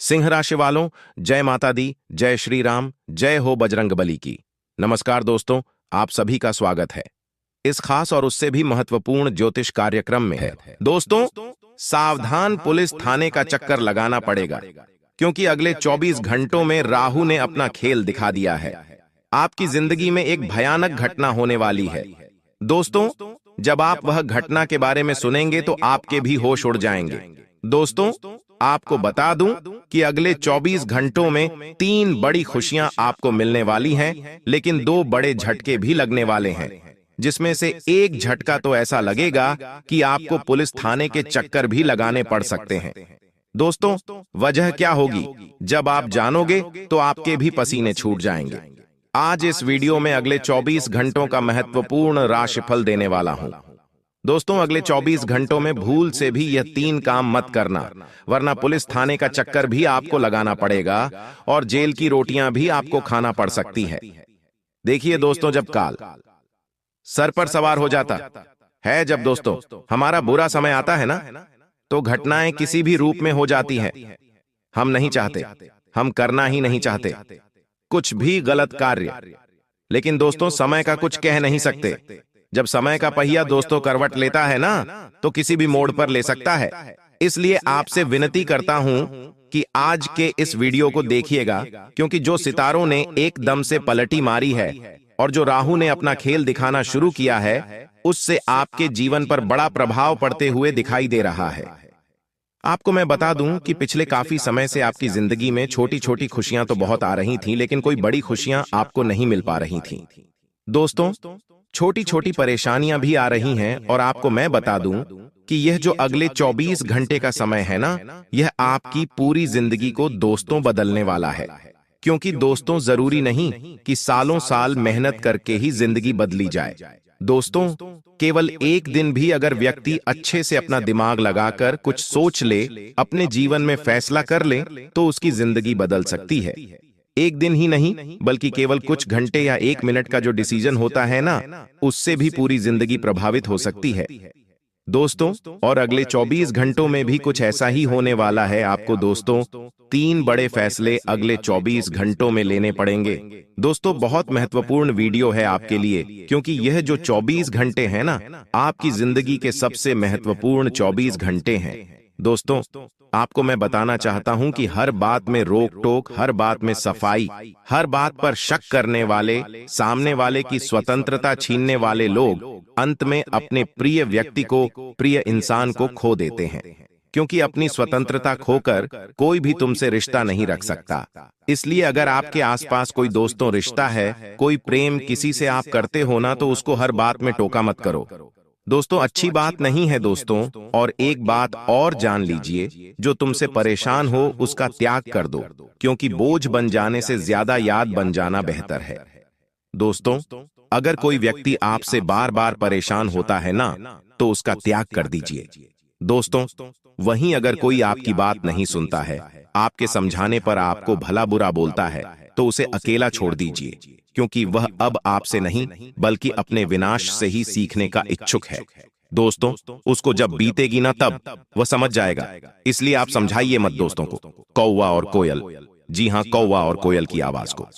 सिंह राशि वालों, जय माता दी, जय श्री राम, जय हो बजरंगबली की। नमस्कार दोस्तों, आप सभी का स्वागत है इस खास और उससे भी महत्वपूर्ण ज्योतिष कार्यक्रम में। दोस्तों, सावधान, पुलिस थाने का चक्कर लगाना पड़ेगा, क्योंकि अगले 24 घंटों में राहु ने अपना खेल दिखा दिया है। आपकी जिंदगी में एक भयानक घटना होने वाली है। दोस्तों, जब आप वह घटना के बारे में सुनेंगे तो आपके भी होश उड़ जाएंगे। दोस्तों, आपको बता दूं कि अगले 24 घंटों में 3 बड़ी खुशियां आपको मिलने वाली हैं, लेकिन 2 बड़े झटके भी लगने वाले हैं, जिसमें से एक झटका तो ऐसा लगेगा कि आपको पुलिस थाने के चक्कर भी लगाने पड़ सकते हैं। दोस्तों, वजह क्या होगी, जब आप जानोगे तो आपके भी पसीने छूट जाएंगे। आज इस वीडियो में अगले 24 घंटों का महत्वपूर्ण राशिफल देने वाला हूं। दोस्तों, अगले 24 घंटों में भूल से भी यह 3 काम मत करना, वरना पुलिस थाने का चक्कर भी आपको लगाना पड़ेगा और जेल की रोटियां भी आपको खाना पड़ सकती है। देखिए दोस्तों, जब काल सर पर सवार हो जाता है, जब दोस्तों हमारा बुरा समय आता है ना, तो घटनाएं किसी भी रूप में हो जाती हैं। हम नहीं चाहते, हम करना ही नहीं चाहते कुछ भी गलत कार्य, लेकिन दोस्तों समय का कुछ कह नहीं सकते। जब समय का पहिया दोस्तों करवट लेता है ना, तो किसी भी मोड़ पर ले सकता है। इसलिए आपसे विनती करता हूं कि आज के इस वीडियो को देखिएगा, क्योंकि जो सितारों ने एकदम से पलटी मारी है और जो राहु ने अपना खेल दिखाना शुरू किया है, उससे आपके जीवन पर बड़ा प्रभाव पड़ते हुए दिखाई दे रहा है। आपको मैं बता दूं कि पिछले काफी समय से आपकी जिंदगी में छोटी छोटी खुशियां तो बहुत आ रही थीं, लेकिन कोई बड़ी खुशियां आपको नहीं मिल पा रही थीं। दोस्तों, छोटी छोटी परेशानियां भी आ रही हैं, और आपको मैं बता दूं कि यह जो अगले 24 घंटे का समय है ना, यह आपकी पूरी जिंदगी को दोस्तों बदलने वाला है। क्योंकि दोस्तों, जरूरी नहीं कि सालों साल मेहनत करके ही जिंदगी बदली जाए। दोस्तों, केवल एक दिन भी अगर व्यक्ति अच्छे से अपना दिमाग लगाकर कुछ सोच ले, अपने जीवन में फैसला कर ले, तो उसकी जिंदगी बदल सकती है। एक दिन ही नहीं, बल्कि केवल कुछ घंटे या 1 मिनट का जो डिसीजन होता है ना, उससे भी पूरी जिंदगी प्रभावित हो सकती है। दोस्तों, और अगले 24 घंटों में भी कुछ ऐसा ही होने वाला है आपको। दोस्तों, 3 बड़े फैसले अगले 24 घंटों में लेने पड़ेंगे। दोस्तों, बहुत महत्वपूर्ण वीडियो है आपके लिए, क्योंकि यह जो 24 घंटे हैं ना, आपकी जिंदगी के सबसे महत्वपूर्ण 24 घंटे हैं। दोस्तों, आपको मैं बताना चाहता हूं कि हर बात में रोक टोक, हर बात में सफाई, हर बात पर शक करने वाले, सामने वाले की स्वतंत्रता छीनने वाले लोग अंत में अपने प्रिय व्यक्ति को, प्रिय इंसान को खो देते हैं। क्योंकि अपनी स्वतंत्रता खोकर कोई भी तुमसे रिश्ता नहीं रख सकता। इसलिए अगर आपके आसपास कोई दोस्तों रिश्ता है, कोई प्रेम किसी से आप करते हो ना, तो उसको हर बात में टोका मत करो। दोस्तों, अच्छी बात नहीं है दोस्तों। और एक बात और जान लीजिए, जो तुमसे परेशान हो उसका त्याग कर दो, क्योंकि बोझ बन जाने से ज्यादा याद बन जाना बेहतर है। दोस्तों, अगर कोई व्यक्ति आपसे बार बार परेशान होता है ना, तो उसका त्याग कर दीजिए। दोस्तों, वहीं अगर कोई आपकी बात नहीं सुनता है, आपके समझाने पर आपको भला बुरा बोलता है, तो उसे अकेला छोड़ दीजिए, क्योंकि वह अब आपसे नहीं बल्कि अपने विनाश से ही सीखने का इच्छुक है। दोस्तों, उसको जब बीतेगी ना, तब वह समझ जाएगा। इसलिए आप समझाइए मत दोस्तों को। कौवा और कोयल, जी हां, कौवा और कोयल की आवाज को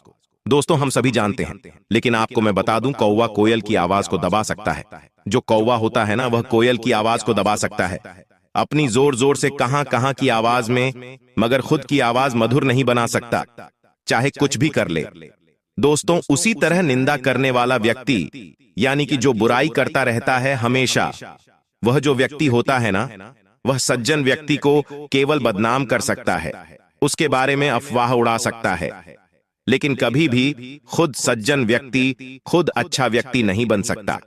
दोस्तों हम सभी जानते हैं, लेकिन आपको मैं बता दूं, कौवा कोयल की आवाज को दबा सकता है। जो कौवा होता है ना, वह कोयल की आवाज को दबा सकता है अपनी जोर जोर से कहां कहां की आवाज में, मगर खुद की आवाज मधुर नहीं बना सकता, चाहे कुछ भी कर ले। दोस्तों, उसी तरह निंदा करने वाला व्यक्ति, यानी कि जो बुराई करता रहता है हमेशा, वह जो व्यक्ति होता है ना, वह सज्जन व्यक्ति को केवल बदनाम कर सकता है, उसके बारे में अफवाह उड़ा सकता है, लेकिन कभी भी खुद सज्जन व्यक्ति, खुद अच्छा व्यक्ति नहीं बन सकता।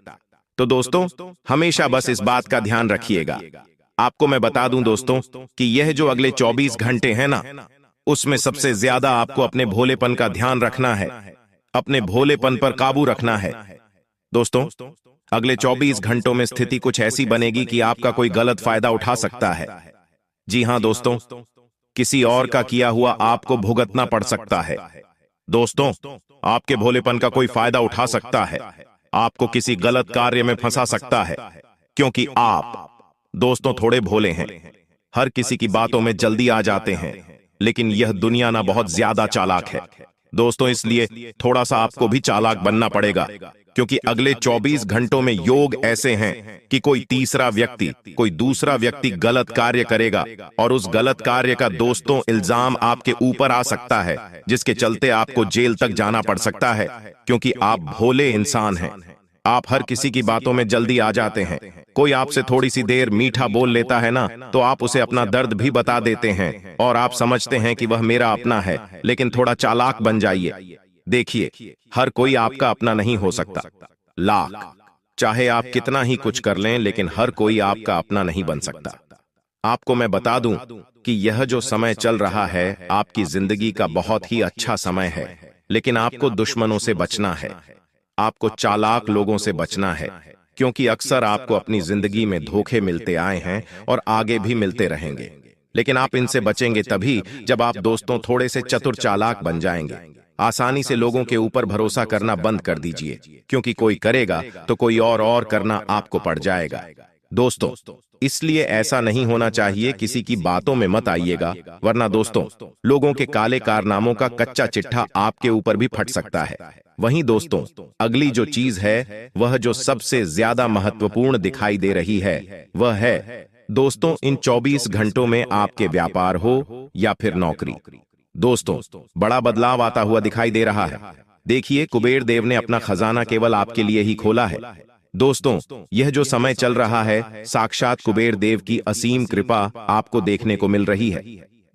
तो दोस्तों, हमेशा बस इस बात का ध्यान रखिएगा। आपको मैं बता दूं दोस्तों कि यह जो अगले 24 घंटे हैं ना, उसमें सबसे ज्यादा आपको अपने भोलेपन का ध्यान रखना है, अपने भोलेपन पर काबू रखना है। दोस्तों, अगले 24 घंटों में स्थिति कुछ ऐसी बनेगी कि आपका कोई गलत फायदा उठा सकता है। जी हां दोस्तों, किसी और का किया हुआ आपको भुगतना पड़ सकता है। दोस्तों, आपके भोलेपन का कोई फायदा उठा सकता है, आपको किसी गलत कार्य में फंसा सकता है, क्योंकि आप दोस्तों थोड़े भोले हैं, हर किसी की बातों में जल्दी आ जाते हैं, लेकिन यह दुनिया ना बहुत ज्यादा चालाक है दोस्तों, इसलिए थोड़ा सा आपको भी चालाक बनना पड़ेगा, क्योंकि अगले 24 घंटों में योग ऐसे हैं कि कोई तीसरा व्यक्ति, कोई दूसरा व्यक्ति गलत कार्य करेगा और उस गलत कार्य का दोस्तों इल्जाम आपके ऊपर आ सकता है, जिसके चलते आपको जेल तक जाना पड़ सकता है, क्योंकि आप भोले इंसान हैं। आप हर किसी की बातों में जल्दी आ जाते हैं। कोई आपसे थोड़ी सी देर मीठा बोल लेता है ना, तो आप उसे अपना दर्द भी बता देते हैं और आप समझते हैं कि वह मेरा अपना है। लेकिन थोड़ा चालाक बन जाइए। देखिए, हर कोई आपका अपना नहीं हो सकता। लाख चाहे आप कितना ही कुछ कर लें, लेकिन हर कोई आपका अपना नहीं बन सकता। आपको मैं बता दूं कि यह जो समय चल रहा है आपकी जिंदगी का बहुत ही अच्छा समय है, लेकिन आपको दुश्मनों से बचना है, आपको चालाक लोगों से बचना है, क्योंकि अक्सर आपको अपनी जिंदगी में धोखे मिलते आए हैं और आगे भी मिलते रहेंगे। लेकिन आप इनसे बचेंगे तभी जब आप दोस्तों थोड़े से चतुर चालाक बन जाएंगे। आसानी से लोगों के ऊपर भरोसा करना बंद कर दीजिए, क्योंकि कोई करेगा तो कोई और करना आपको पड़ जाएगा। दोस्तों, इसलिए ऐसा नहीं होना चाहिए, किसी की बातों में मत आइएगा, वरना दोस्तों लोगों के काले कारनामों का कच्चा चिट्ठा आपके ऊपर भी फट सकता है। वहीं दोस्तों, अगली जो चीज है वह जो सबसे ज्यादा महत्वपूर्ण दिखाई दे रही है वह है दोस्तों इन 24 घंटों में आपके व्यापार हो या फिर नौकरी। दोस्तों, बड़ा बदलाव आता हुआ दिखाई दे रहा है। देखिए, कुबेर देव ने अपना खजाना केवल आपके लिए ही खोला है। दोस्तों, यह जो समय चल रहा है साक्षात कुबेर देव की असीम कृपा आपको देखने को मिल रही है।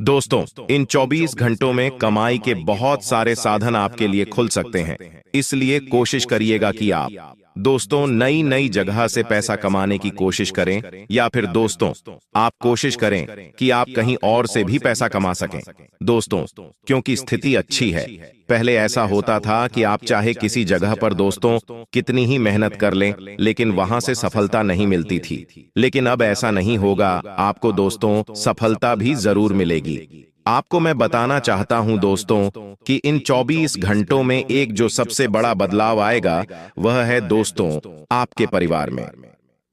दोस्तों, इन 24 घंटों में कमाई के बहुत सारे साधन आपके लिए खुल सकते हैं, इसलिए कोशिश करिएगा कि आप दोस्तों नई नई जगह से पैसा कमाने की कोशिश करें, या फिर दोस्तों आप कोशिश करें कि आप कहीं और से भी पैसा कमा सकें। दोस्तों, क्योंकि स्थिति अच्छी है। पहले ऐसा होता था कि आप चाहे किसी जगह पर दोस्तों कितनी ही मेहनत कर लें, लेकिन वहां से सफलता नहीं मिलती थी। लेकिन अब ऐसा नहीं होगा, आपको दोस्तों सफलता भी जरूर मिलेगी। आपको मैं बताना चाहता हूं दोस्तों कि इन 24 घंटों में एक जो सबसे बड़ा बदलाव आएगा वह है दोस्तों आपके परिवार में।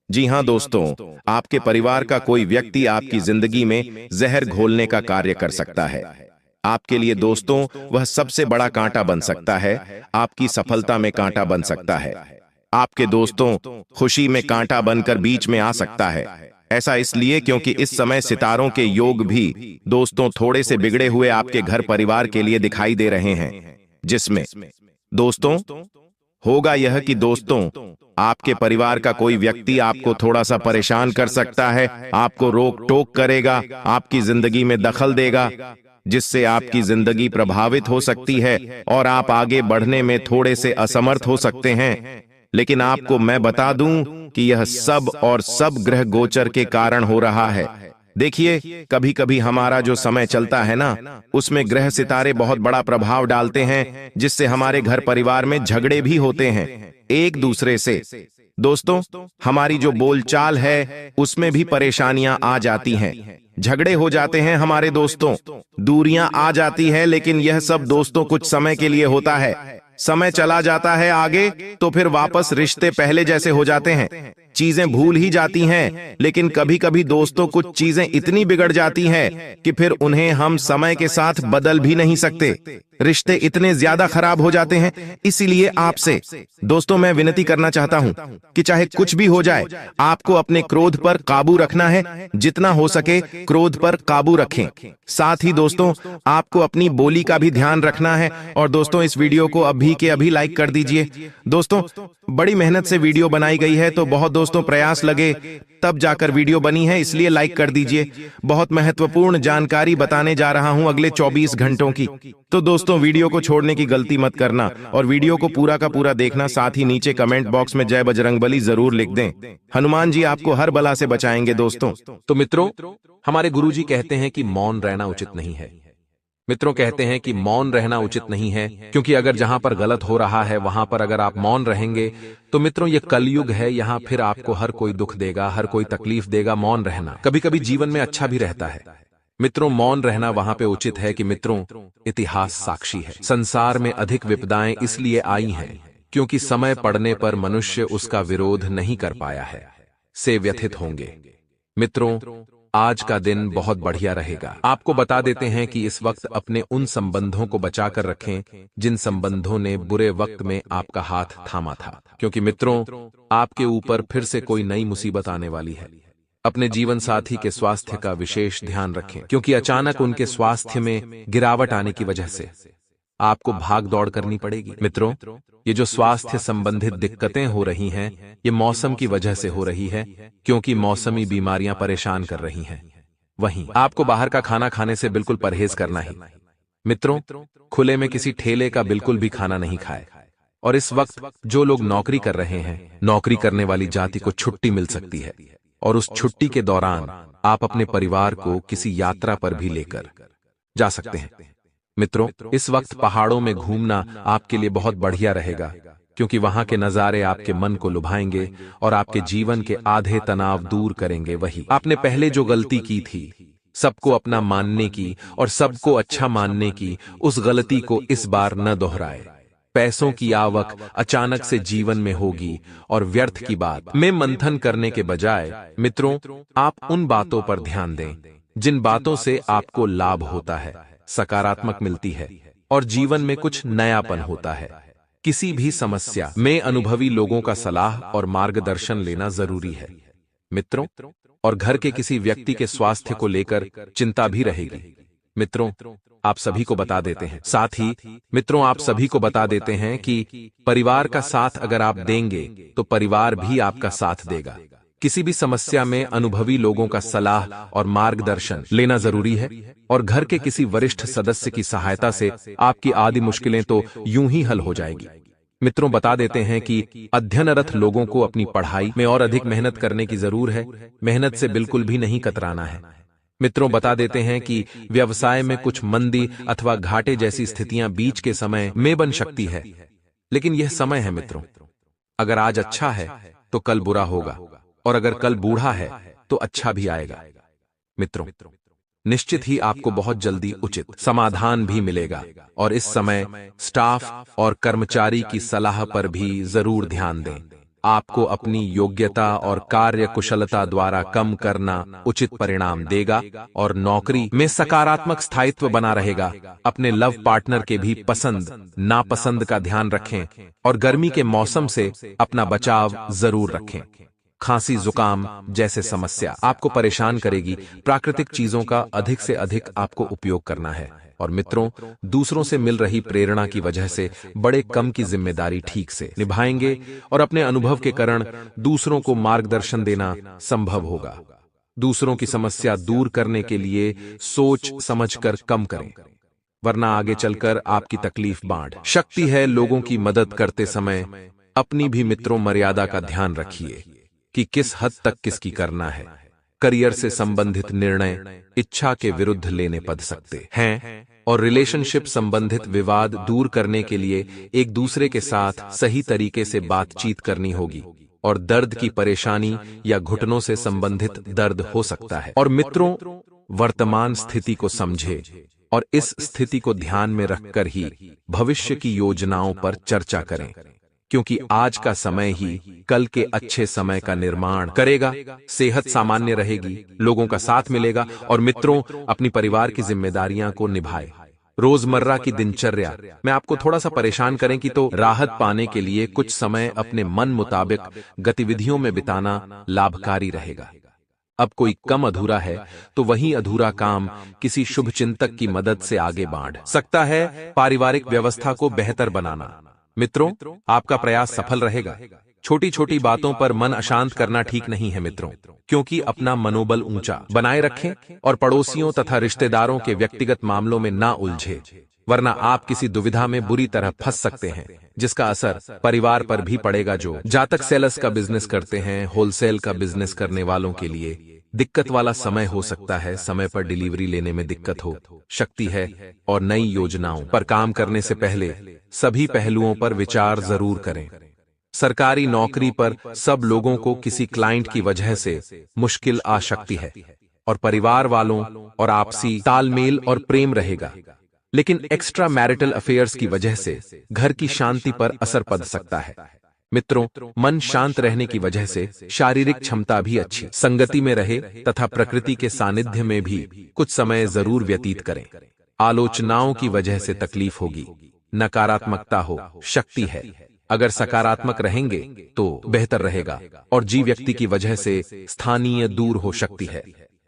जी हां दोस्तों, आपके परिवार का कोई व्यक्ति आपकी जिंदगी में जहर घोलने का कार्य कर सकता है। आपके लिए दोस्तों वह सबसे बड़ा कांटा बन सकता है, आपकी सफलता में कांटा बन सकता है। आपके दोस्तों खुशी में कांटा बनकर बीच में आ सकता है। ऐसा इसलिए क्योंकि इस समय सितारों के योग भी दोस्तों थोड़े से बिगड़े हुए आपके घर परिवार के लिए दिखाई दे रहे हैं, जिसमें दोस्तों होगा यह कि दोस्तों आपके परिवार का कोई व्यक्ति आपको थोड़ा सा परेशान कर सकता है, आपको रोक टोक करेगा, आपकी जिंदगी में दखल देगा, जिससे आपकी जिंदगी प्रभावित हो सकती है और आप आगे बढ़ने में थोड़े से असमर्थ हो सकते हैं। लेकिन आपको मैं बता दूं कि यह सब और सब ग्रह गोचर के कारण हो रहा है। देखिए, कभी कभी हमारा जो समय चलता है ना, उसमें ग्रह सितारे बहुत बड़ा प्रभाव डालते हैं, जिससे हमारे घर परिवार में झगड़े भी होते हैं एक दूसरे से। दोस्तों, हमारी जो बोलचाल है उसमें भी परेशानियां आ जाती हैं, झगड़े हो जाते हैं हमारे दोस्तों, दूरियां आ जाती है। लेकिन यह सब दोस्तों कुछ समय के लिए होता है। समय चला जाता है आगे तो फिर वापस रिश्ते पहले जैसे हो जाते हैं, चीजें भूल ही जाती हैं। लेकिन कभी कभी दोस्तों कुछ चीजें इतनी बिगड़ जाती हैं कि फिर उन्हें हम समय के साथ बदल भी नहीं सकते, रिश्ते इतने ज्यादा खराब हो जाते हैं। इसीलिए आपसे दोस्तों मैं विनती करना चाहता हूं कि चाहे कुछ भी हो जाए, आपको अपने क्रोध पर काबू रखना है। जितना हो सके क्रोध पर काबू रखें। साथ ही दोस्तों आपको अपनी बोली का भी ध्यान रखना है। और दोस्तों इस वीडियो को अभी के अभी लाइक कर दीजिए। दोस्तों बड़ी मेहनत से वीडियो बनाई गई है, तो बहुत दोस्तों प्रयास लगे तब जाकर वीडियो बनी है, इसलिए लाइक कर दीजिए। बहुत महत्वपूर्ण जानकारी बताने जा रहा हूं अगले 24 घंटों की, तो दोस्तों वीडियो को छोड़ने की गलती मत करना और वीडियो को पूरा का पूरा देखना। साथ ही नीचे कमेंट बॉक्स में जय बजरंगबली जरूर लिख दें। हनुमान जी आपको हर बला से बचाएंगे दोस्तों। तो मित्रों, हमारे गुरुजी कहते हैं कि मौन रहना उचित नहीं है। मित्रों कहते हैं कि मौन रहना उचित नहीं है, क्योंकि अगर जहां पर गलत हो रहा है वहां पर अगर आप मौन रहेंगे तो मित्रों ये कलयुग है, यहां फिर आपको हर कोई दुख देगा, हर कोई तकलीफ देगा। मौन रहना कभी कभी जीवन में अच्छा भी रहता है। मित्रों मौन रहना वहां पे उचित है कि मित्रों इतिहास साक्षी है, संसार में अधिक विपदाएं इसलिए आई हैं क्योंकि समय पड़ने पर मनुष्य उसका विरोध नहीं कर पाया है, से व्यथित होंगे। मित्रों आज का दिन बहुत बढ़िया रहेगा। आपको बता देते हैं कि इस वक्त अपने उन संबंधों को बचा कर रखें जिन संबंधों ने बुरे वक्त में आपका हाथ थामा था, क्योंकि मित्रों आपके ऊपर फिर से कोई नई मुसीबत आने वाली है। अपने जीवन साथी के स्वास्थ्य का विशेष ध्यान रखें, क्योंकि अचानक उनके स्वास्थ्य में गिरावट आने की वजह से आपको भाग दौड़ करनी पड़ेगी। मित्रों, ये जो स्वास्थ्य संबंधित दिक्कतें हो रही हैं, ये मौसम की वजह से हो रही है, क्योंकि मौसमी बीमारियां परेशान कर रही हैं। वहीं आपको बाहर का खाना खाने से बिल्कुल परहेज करना ही। मित्रों, खुले में किसी ठेले का बिल्कुल भी खाना नहीं खाए। और इस वक्त जो लोग नौकरी कर रहे हैं, नौकरी करने वाली जाति को छुट्टी मिल सकती है, और उस छुट्टी के दौरान आप अपने परिवार को किसी यात्रा पर भी लेकर जा सकते हैं। मित्रों, इस वक्त पहाड़ों में घूमना आपके लिए बहुत बढ़िया रहेगा, क्योंकि वहां के नजारे आपके मन को लुभाएंगे और आपके जीवन के आधे तनाव दूर करेंगे। वही आपने पहले जो गलती की थी, सबको अपना मानने की और सबको अच्छा मानने की, उस गलती को इस बार न दोहराए। पैसों की आवक अचानक से जीवन में होगी और व्यर्थ की बात में मंथन करने के बजाय मित्रों आप उन बातों पर ध्यान दें जिन बातों से आपको लाभ होता है, सकारात्मक मिलती है और जीवन में कुछ नयापन होता है। किसी भी समस्या में अनुभवी लोगों का सलाह और मार्गदर्शन लेना जरूरी है। मित्रों, और घर के किसी व्यक्ति के स्वास्थ्य को लेकर चिंता भी रहेगी। मित्रों, आप सभी को बता देते हैं, साथ ही मित्रों आप सभी को बता देते हैं कि परिवार का साथ अगर आप देंगे तो परिवार भी आपका साथ देगा। किसी भी समस्या में अनुभवी लोगों का सलाह और मार्गदर्शन लेना जरूरी है, और घर के किसी वरिष्ठ सदस्य की सहायता से आपकी आदि मुश्किलें तो यूं ही हल हो जाएगी। मित्रों, बता देते हैं कि अध्ययनरत लोगों को अपनी पढ़ाई में और अधिक मेहनत करने की जरूर है। मेहनत से बिल्कुल भी नहीं कतराना है। मित्रों, बता देते हैं कि व्यवसाय में कुछ मंदी अथवा घाटे जैसी स्थितियां बीच के समय में बन सकती है, लेकिन यह समय है मित्रों। अगर आज अच्छा है तो कल बुरा होगा, और अगर कल बूढ़ा है तो अच्छा भी आएगा। मित्रों, निश्चित ही आपको बहुत जल्दी उचित समाधान भी मिलेगा, और इस समय स्टाफ और कर्मचारी की सलाह पर भी जरूर ध्यान दें। आपको अपनी योग्यता और कार्य कुशलता द्वारा कम करना उचित परिणाम देगा और नौकरी में सकारात्मक स्थायित्व बना रहेगा। अपने लव पार्टनर के भी पसंद नापसंद का ध्यान रखें, और गर्मी के मौसम से अपना बचाव जरूर रखें। खांसी जुकाम जैसे समस्या आपको परेशान करेगी। प्राकृतिक चीजों का अधिक से अधिक आपको उपयोग करना है, और मित्रों दूसरों से मिल रही प्रेरणा की वजह से बड़े कम की जिम्मेदारी ठीक से निभाएंगे, और अपने अनुभव के कारण दूसरों को मार्गदर्शन देना संभव होगा। दूसरों की समस्या दूर करने के लिए सोच समझकर कम करें, वरना आगे चलकर आपकी तकलीफ बांट सकती है। लोगों की मदद करते समय अपनी भी मित्रों मर्यादा का ध्यान रखिए कि किस हद तक किसकी करना है। करियर से संबंधित निर्णय इच्छा के विरुद्ध लेने पड़ सकते हैं, और रिलेशनशिप संबंधित विवाद दूर करने के लिए एक दूसरे के साथ सही तरीके से बातचीत करनी होगी, और दर्द की परेशानी या घुटनों से संबंधित दर्द हो सकता है। और मित्रों, वर्तमान स्थिति को समझे और इस स्थिति को ध्यान में रखकर ही भविष्य की योजनाओं पर चर्चा करें, क्योंकि आज का समय ही कल के अच्छे समय का निर्माण करेगा। सेहत सामान्य रहेगी, लोगों का साथ मिलेगा, और मित्रों अपनी परिवार की जिम्मेदारियां को निभाए। रोजमर्रा की दिनचर्या में आपको थोड़ा सा परेशान करें कि तो राहत पाने के लिए कुछ समय अपने मन मुताबिक गतिविधियों में बिताना लाभकारी रहेगा। अब कोई कम अधूरा है तो वही अधूरा काम किसी शुभ चिंतक की मदद से आगे बढ़ सकता है। पारिवारिक व्यवस्था को बेहतर बनाना, मित्रों आपका प्रयास सफल रहेगा। छोटी छोटी बातों पर मन अशांत करना ठीक नहीं है मित्रों, क्योंकि अपना मनोबल ऊंचा बनाए रखें और पड़ोसियों तथा रिश्तेदारों के व्यक्तिगत मामलों में ना उलझे, वरना आप किसी दुविधा में बुरी तरह फंस सकते हैं, जिसका असर परिवार पर भी पड़ेगा। जो जातक सेल्स का बिजनेस करते हैं, होलसेल का बिजनेस करने वालों के लिए दिक्कत वाला समय हो सकता है। समय पर डिलीवरी लेने में दिक्कत हो सकती है, और नई योजनाओं पर काम करने से पहले सभी पहलुओं पर विचार जरूर करें। सरकारी नौकरी पर सब लोगों को किसी क्लाइंट की वजह से मुश्किल आ सकती है, और परिवार वालों और आपसी तालमेल और प्रेम रहेगा, लेकिन एक्स्ट्रा मैरिटल अफेयर्स की वजह से घर की शांति पर असर पड़ सकता है। मित्रों, मन शांत रहने की वजह से शारीरिक क्षमता भी अच्छी, संगति में रहे तथा प्रकृति के सानिध्य में भी कुछ समय जरूर व्यतीत करें। आलोचनाओं की वजह से तकलीफ होगी, नकारात्मकता हो, शक्ति है। अगर सकारात्मक रहेंगे तो बेहतर रहेगा। और जी व्यक्ति की वजह से स्थानीय दूर हो सकती है,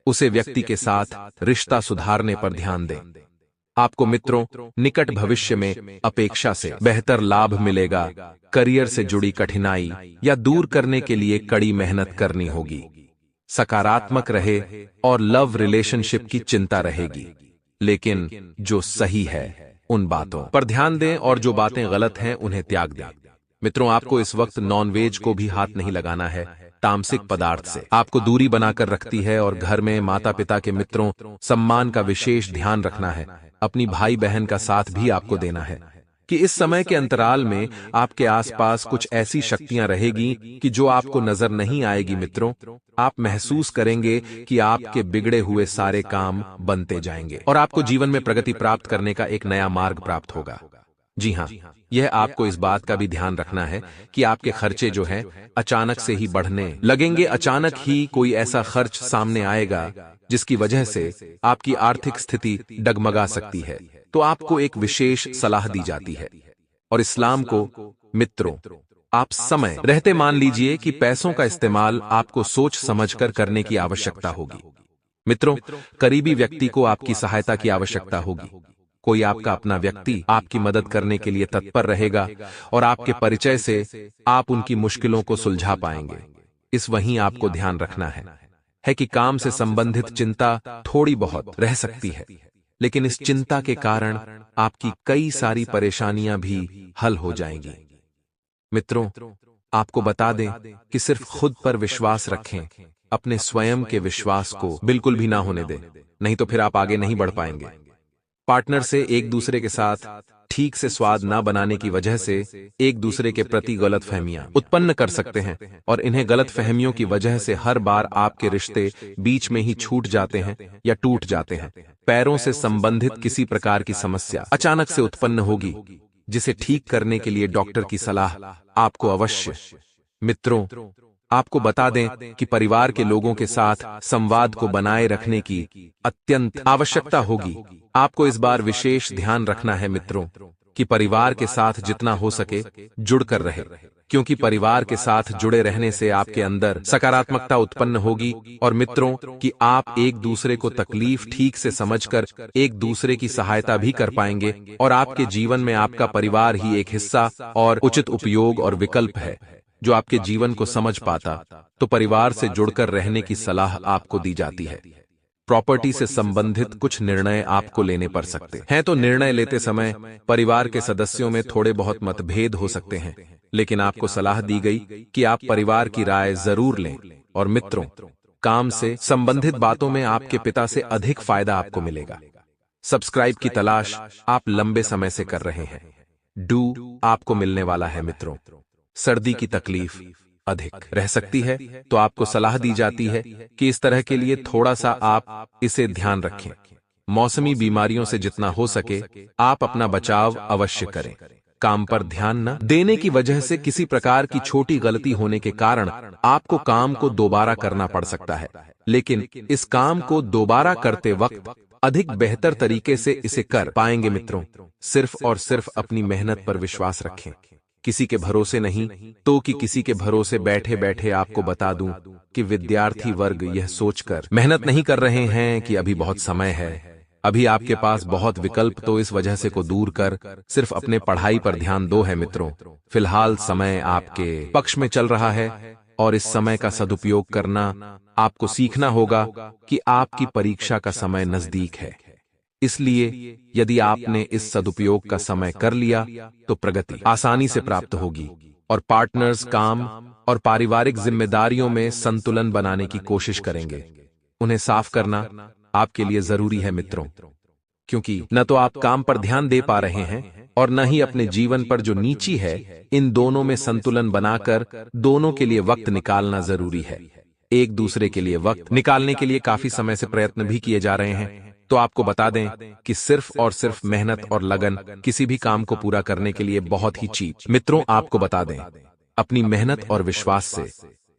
उसे व्यक्ति के साथ रिश्ता सुधारने पर ध्यान दें। आपको मित्रों निकट भविष्य में अपेक्षा से बेहतर लाभ मिलेगा। करियर से जुड़ी कठिनाई या दूर करने के लिए कड़ी मेहनत करनी होगी। सकारात्मक रहे और लव रिलेशनशिप की चिंता रहेगी, लेकिन जो सही है उन बातों पर ध्यान दें और जो बातें गलत हैं उन्हें त्याग दें। मित्रों, आपको इस वक्त नॉनवेज को भी हाथ नहीं लगाना है। तामसिक पदार्थ से आपको दूरी बनाकर रखती है और घर में माता पिता के मित्रों सम्मान का विशेष ध्यान रखना है। अपनी भाई बहन का साथ भी आपको देना है कि इस समय के अंतराल में आपके आसपास कुछ ऐसी शक्तियां रहेगी कि जो आपको नजर नहीं आएगी। मित्रों, आप महसूस करेंगे कि आपके बिगड़े हुए सारे काम बनते जाएंगे और आपको जीवन में प्रगति प्राप्त करने का एक नया मार्ग प्राप्त होगा। जी हाँ, यह आपको इस बात का भी ध्यान रखना है कि आपके खर्चे जो हैं अचानक से ही बढ़ने लगेंगे। अचानक ही कोई ऐसा खर्च सामने आएगा जिसकी वजह से आपकी आर्थिक स्थिति डगमगा सकती है, तो आपको एक विशेष सलाह दी जाती है। और इस्लाम को मित्रों, आप समय रहते मान लीजिए कि पैसों का इस्तेमाल आपको सोच समझकर करने की आवश्यकता होगी। मित्रों, करीबी व्यक्ति को आपकी सहायता की आवश्यकता होगी। कोई आपका अपना व्यक्ति आपकी मदद करने के लिए तत्पर रहेगा और आपके परिचय से आप उनकी मुश्किलों को सुलझा पाएंगे। इस वहीं आपको ध्यान रखना है कि काम से संबंधित चिंता थोड़ी बहुत रह सकती है, लेकिन इस चिंता के कारण आपकी कई सारी परेशानियां भी हल हो जाएंगी। मित्रों, आपको बता दें कि सिर्फ खुद पर विश्वास रखें, अपने स्वयं के विश्वास को बिल्कुल भी ना होने दें, नहीं तो फिर आप आगे नहीं बढ़ पाएंगे। पार्टनर से एक दूसरे के साथ ठीक से स्वाद ना बनाने की वजह से एक दूसरे के प्रति गलतफहमियां उत्पन्न कर सकते हैं और इन्हें गलतफहमियों की वजह से हर बार आपके रिश्ते बीच में ही छूट जाते हैं या टूट जाते हैं। पैरों से संबंधित किसी प्रकार की समस्या अचानक से उत्पन्न होगी, जिसे ठीक करने के लिए डॉक्टर की सलाह आपको अवश्य। मित्रों, आपको बता दें कि परिवार के लोगों के साथ संवाद को बनाए रखने की अत्यंत आवश्यकता होगी। आपको इस बार विशेष ध्यान रखना है मित्रों कि परिवार के साथ जितना हो सके जुड़कर रहे, क्योंकि परिवार के साथ जुड़े रहने से आपके अंदर सकारात्मकता उत्पन्न होगी। और मित्रों कि आप एक दूसरे को तकलीफ ठीक से समझकर एक दूसरे की सहायता भी कर पाएंगे और आपके जीवन में आपका परिवार ही एक हिस्सा और उचित उपयोग और विकल्प है जो आपके जीवन को समझ पाता, तो परिवार से जुड़कर रहने की सलाह आपको दी जाती है। प्रॉपर्टी से संबंधित कुछ निर्णय आपको लेने पड़ सकते हैं, तो निर्णय लेते समय परिवार के सदस्यों में थोड़े बहुत मतभेद हो सकते हैं, लेकिन आपको सलाह दी गई कि आप परिवार की राय जरूर लें। और मित्रों, काम से संबंधित बातों में आपके पिता से अधिक फायदा आपको मिलेगा। सब्सक्राइब की तलाश आप लंबे समय से कर रहे हैं, डू आपको मिलने वाला है। मित्रों, सर्दी की तकलीफ अधिक रह सकती है, तो आपको सलाह दी जाती है कि इस तरह के लिए थोड़ा सा आप इसे ध्यान रखें। मौसमी बीमारियों से जितना हो सके आप अपना बचाव अवश्य करें। काम पर ध्यान न देने की वजह से किसी प्रकार की छोटी गलती होने के कारण आपको काम को दोबारा करना पड़ सकता है, लेकिन इस काम को दोबारा करते वक्त अधिक बेहतर तरीके से इसे कर पाएंगे। मित्रों, सिर्फ और सिर्फ अपनी मेहनत पर विश्वास रखें, किसी के भरोसे नहीं तो कि किसी के भरोसे बैठे बैठे। आपको बता दूं कि विद्यार्थी वर्ग यह सोचकर मेहनत नहीं कर रहे हैं कि अभी बहुत समय है, अभी आपके पास बहुत विकल्प, तो इस वजह से को दूर कर सिर्फ अपने पढ़ाई पर ध्यान दो है। मित्रों, फिलहाल समय आपके पक्ष में चल रहा है और इस समय का सदुपयोग करना आपको सीखना होगा कि आपकी परीक्षा का समय नजदीक है। इसलिए यदि आपने इस सदुपयोग का समय कर लिया तो प्रगति आसानी से प्राप्त होगी और पार्टनर्स काम और पारिवारिक जिम्मेदारियों में संतुलन बनाने की कोशिश करेंगे। उन्हें साफ करना आपके लिए जरूरी है मित्रों, क्योंकि न तो आप काम पर ध्यान दे पा रहे हैं और न ही अपने जीवन पर जो नीची है। इन दोनों में संतुलन बनाकर दोनों के लिए वक्त निकालना जरूरी है। एक दूसरे के लिए वक्त निकालने के लिए काफी समय से प्रयत्न भी किए जा रहे हैं, तो आपको बता दें कि सिर्फ और सिर्फ मेहनत और लगन किसी भी काम को पूरा करने के लिए बहुत ही चीप। मित्रों, आपको बता दें अपनी मेहनत और विश्वास से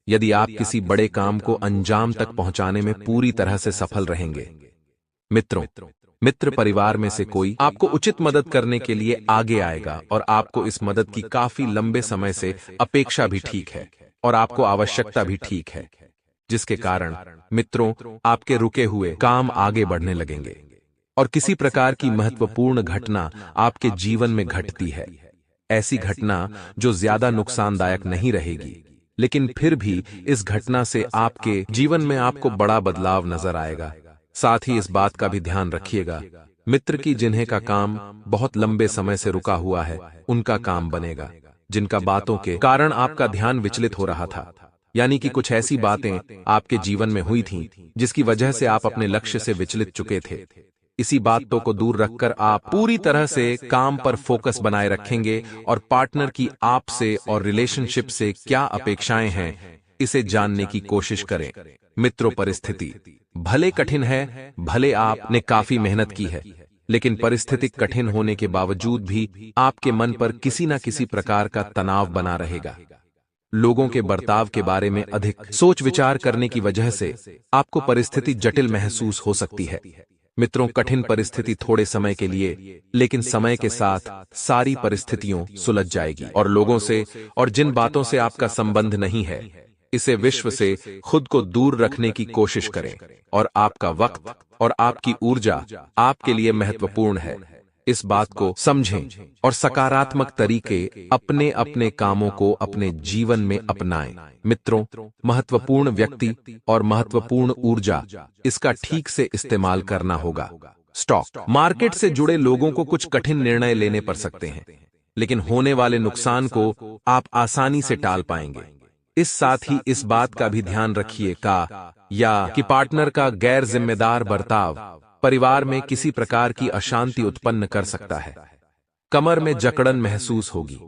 यदि आप किसी बड़े काम को अंजाम तक पहुंचाने में पूरी तरह से सफल रहेंगे। मित्रों, मित्र परिवार में से कोई आपको उचित मदद करने के लिए आगे आएगा और आपको इस मदद की काफी लंबे समय से अपेक्षा भी ठीक है और आपको आवश्यकता भी ठीक है, जिसके कारण मित्रों आपके रुके हुए काम आगे बढ़ने लगेंगे और किसी प्रकार की महत्वपूर्ण घटना आपके जीवन में घटती है। ऐसी घटना जो ज्यादा नुकसानदायक नहीं रहेगी, लेकिन फिर भी इस घटना से आपके जीवन में आपको बड़ा बदलाव नजर आएगा। साथ ही इस बात का भी ध्यान रखिएगा, मित्र की जिन्हें का काम बहुत लंबे समय से रुका हुआ है, उनका काम बनेगा। जिनका बातों के कारण आपका ध्यान विचलित हो रहा था, यानी कि कुछ ऐसी बातें आपके जीवन में हुई थीं, जिसकी वजह से आप अपने लक्ष्य से विचलित चुके थे। इसी बातों को दूर रखकर आप पूरी तरह से काम पर फोकस बनाए रखेंगे और पार्टनर की आपसे और रिलेशनशिप से क्या अपेक्षाएं हैं, इसे जानने की कोशिश करें। मित्रों, परिस्थिति भले कठिन है, भले आपने काफी मेहनत की है, लेकिन परिस्थिति कठिन होने के बावजूद भी आपके मन पर किसी न किसी प्रकार का तनाव बना रहेगा। लोगों के बर्ताव के बारे में अधिक सोच विचार करने की वजह से आपको परिस्थिति जटिल महसूस हो सकती है। मित्रों, कठिन परिस्थिति थोड़े समय के लिए, लेकिन समय के साथ सारी परिस्थितियों सुलझ जाएगी और लोगों से और जिन बातों से आपका संबंध नहीं है, इसे विश्व से खुद को दूर रखने की कोशिश करें और आपका वक्त और आपकी ऊर्जा आपके लिए महत्वपूर्ण है। इस बात को समझें और सकारात्मक तरीके अपने अपने कामों को अपने जीवन में अपनाएं। मित्रों, महत्वपूर्ण व्यक्ति और महत्वपूर्ण ऊर्जा, इसका ठीक से इस्तेमाल करना होगा। स्टॉक मार्केट से जुड़े लोगों को कुछ कठिन निर्णय लेने पड़ सकते हैं, लेकिन होने वाले नुकसान को आप आसानी से टाल पाएंगे। इस साथ ही इस बात का भी ध्यान रखिए कि पार्टनर का गैर जिम्मेदार बर्ताव परिवार में किसी प्रकार की अशांति उत्पन्न कर सकता है। कमर में जकड़न महसूस होगी।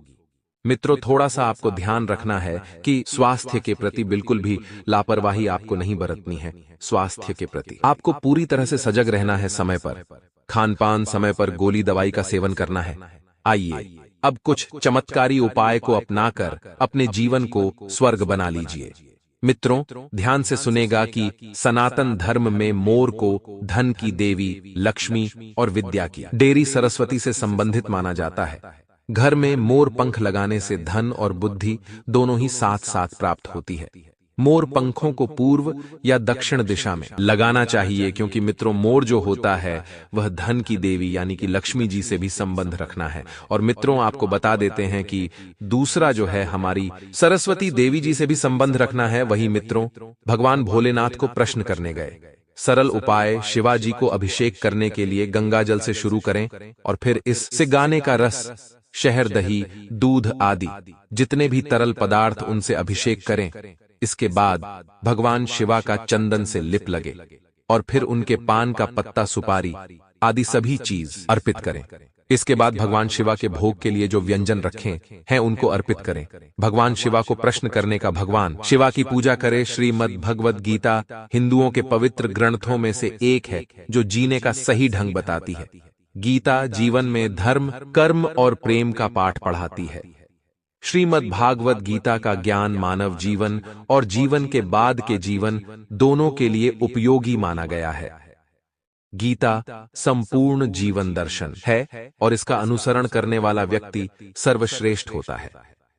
मित्रों, थोड़ा सा आपको ध्यान रखना है कि स्वास्थ्य के प्रति बिल्कुल भी लापरवाही आपको नहीं बरतनी है। स्वास्थ्य के प्रति आपको पूरी तरह से सजग रहना है। समय पर खान पान, समय पर गोली दवाई का सेवन करना है। आइए अब कुछ चमत्कारी उपाय को अपनाकर अपने जीवन को स्वर्ग बना लीजिए। मित्रों, ध्यान से सुनेगा कि सनातन धर्म में मोर को धन की देवी, लक्ष्मी और विद्या की देवी सरस्वती से संबंधित माना जाता है। घर में मोर पंख लगाने से धन और बुद्धि दोनों ही साथ साथ प्राप्त होती है। मोर पंखों को पूर्व या दक्षिण दिशा में लगाना चाहिए, क्योंकि मित्रों, मोर जो होता है वह धन की देवी यानी कि लक्ष्मी जी से भी संबंध रखना है। और मित्रों, आपको बता देते हैं कि दूसरा जो है हमारी सरस्वती देवी जी से भी संबंध रखना है। वही मित्रों, भगवान भोलेनाथ को प्रश्न करने गए। सरल उपाय, शिवाजी को अभिषेक करने के लिए गंगा जल से शुरू करें और फिर इससे गाने का रस, शहद, दही, दूध आदि जितने भी तरल पदार्थ, उनसे अभिषेक करें। इसके बाद भगवान शिवा का चंदन से लिप लगे और फिर उनके पान का पत्ता, सुपारी आदि सभी चीज अर्पित करें। इसके बाद भगवान शिवा के भोग के लिए जो व्यंजन रखे हैं उनको अर्पित करें। भगवान शिवा को प्रश्न करने का, भगवान शिवा की पूजा करें। श्रीमद् भगवद गीता हिंदुओं के पवित्र ग्रंथों में से एक है जो जीने का सही ढंग बताती है। गीता जीवन में धर्म, कर्म और प्रेम का पाठ पढ़ाती है। श्रीमद् भागवत गीता का ज्ञान मानव जीवन और जीवन के बाद के जीवन दोनों के लिए उपयोगी माना गया है। गीता संपूर्ण जीवन दर्शन है और इसका अनुसरण करने वाला व्यक्ति सर्वश्रेष्ठ होता है।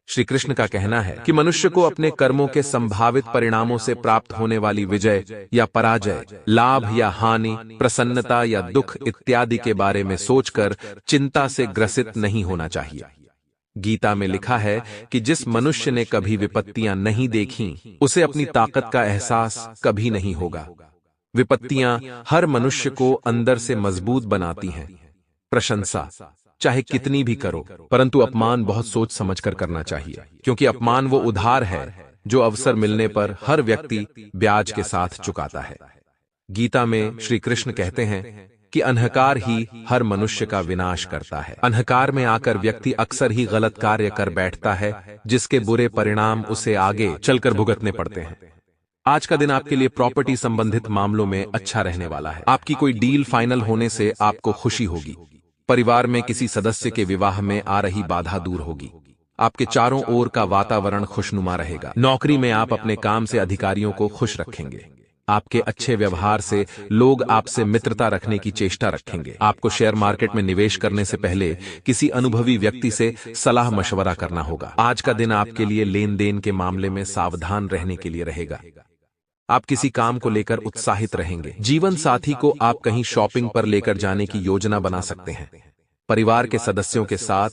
श्री कृष्ण का कहना है कि मनुष्य को अपने कर्मों के संभावित परिणामों से प्राप्त होने वाली विजय या पराजय, लाभ या हानि, प्रसन्नता या दुख इत्यादि के बारे में सोचकर चिंता से ग्रसित नहीं होना चाहिए। गीता में लिखा है कि जिस मनुष्य ने कभी विपत्तियां नहीं देखी, उसे अपनी ताकत का एहसास कभी नहीं होगा। विपत्तियां हर मनुष्य को अंदर से मजबूत बनाती हैं। प्रशंसा चाहे कितनी भी करो, परंतु अपमान बहुत सोच समझकर करना चाहिए, क्योंकि अपमान वो उधार है जो अवसर मिलने पर हर व्यक्ति ब्याज के साथ चुकाता है। गीता में श्री कृष्ण कहते हैं कि अहंकार ही हर मनुष्य का विनाश करता है। अहंकार में आकर व्यक्ति अक्सर ही गलत कार्य कर बैठता है, जिसके बुरे परिणाम उसे आगे चलकर भुगतने पड़ते हैं। आज का दिन आपके लिए प्रॉपर्टी संबंधित मामलों में अच्छा रहने वाला है। आपकी कोई डील फाइनल होने से आपको खुशी होगी। परिवार में किसी सदस्य के विवाह में आ रही बाधा दूर होगी। आपके चारों ओर का वातावरण खुशनुमा रहेगा। नौकरी में आप अपने काम से अधिकारियों को खुश रखेंगे। आपके अच्छे व्यवहार से लोग आपसे मित्रता रखने की चेष्टा रखेंगे। आपको शेयर मार्केट में निवेश करने से पहले किसी अनुभवी व्यक्ति से सलाह मशवरा करना होगा। आज का दिन आपके लिए लेन देन के मामले में सावधान रहने के लिए रहेगा। आप किसी काम को लेकर उत्साहित रहेंगे। जीवन साथी को आप कहीं शॉपिंग पर लेकर जाने की योजना बना सकते हैं। परिवार के सदस्यों के साथ